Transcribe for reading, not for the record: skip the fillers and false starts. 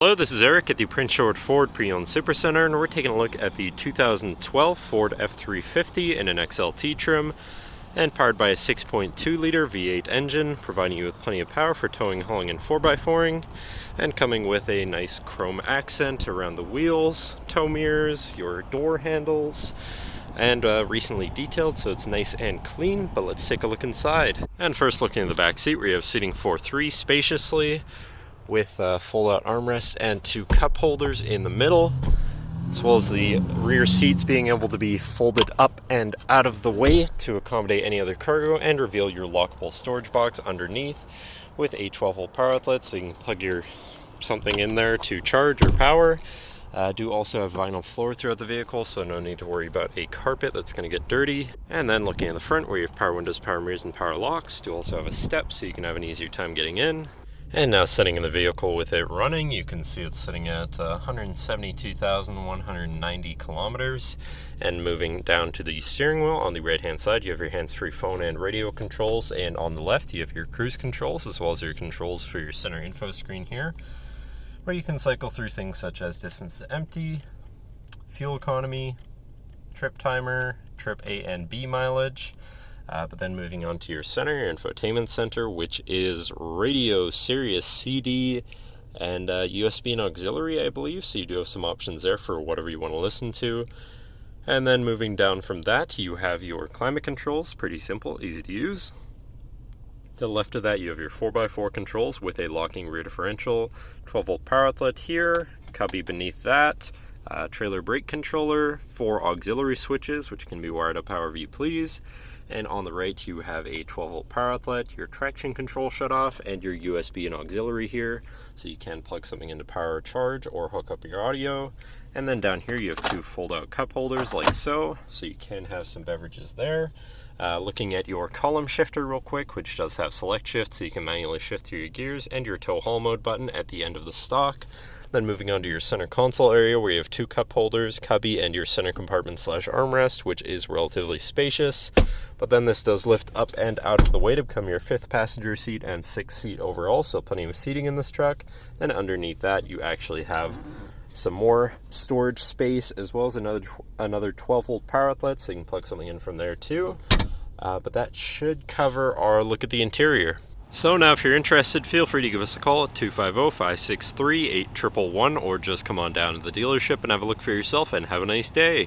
Hello, this is Eric at the Prince George Ford Pre-Owned Supercentre, and we're taking a look at the 2012 Ford F-350 in an XLT trim, and powered by a 6.2-liter V8 engine, providing you with plenty of power for towing, hauling, and 4x4ing, and coming with a nice chrome accent around the wheels, tow mirrors, your door handles, and recently detailed, so it's nice and clean. But let's take a look inside. And first, looking in the back seat, we have seating for three spaciously, with fold-out armrests and two cup holders in the middle, as well as the rear seats being able to be folded up and out of the way to accommodate any other cargo, and reveal your lockable storage box underneath with a 12-volt power outlet, so you can plug your something in there to charge or power. Do also have vinyl floor throughout the vehicle, so no need to worry about a carpet that's going to get dirty. And then looking in the front, where you have power windows, power mirrors, and power locks, do also have a step so you can have an easier time getting in. And now sitting in the vehicle with it running, you can see it's sitting at 172,190 kilometers. And moving down to the steering wheel, on the right hand side you have your hands-free phone and radio controls, and on the left you have your cruise controls as well as your controls for your center info screen here, where you can cycle through things such as distance to empty, fuel economy, trip timer, trip A and B mileage. But then moving on to your center, your Infotainment Center, which is radio, SIRIUS, CD, and USB and auxiliary, I believe. So you do have some options there for whatever you want to listen to. And then moving down from that, you have your climate controls. Pretty simple, easy to use. To the left of that, you have your 4x4 controls with a locking rear differential, 12-volt power outlet here, cubby beneath that, trailer brake controller, 4 auxiliary switches, which can be wired up however you please. And on the right, you have a 12-volt power outlet, your traction control shutoff, and your USB and auxiliary here, so you can plug something into power or charge or hook up your audio. And then down here, you have 2 fold-out cup holders like so you can have some beverages there. Looking at your column shifter real quick, which does have select shift, so you can manually shift through your gears, and your tow haul mode button at the end of the stock. Then moving on to your center console area, where you have 2 cup holders, cubby, and your center compartment / armrest, which is relatively spacious. But then this does lift up and out of the way to become your 5th passenger seat and 6th seat overall, so plenty of seating in this truck. And underneath that, you actually have some more storage space, as well as another 12-volt power outlet, so you can plug something in from there too. But that should cover our look at the interior. So now if you're interested, feel free to give us a call at 250-563-8111, or just come on down to the dealership and have a look for yourself, and have a nice day.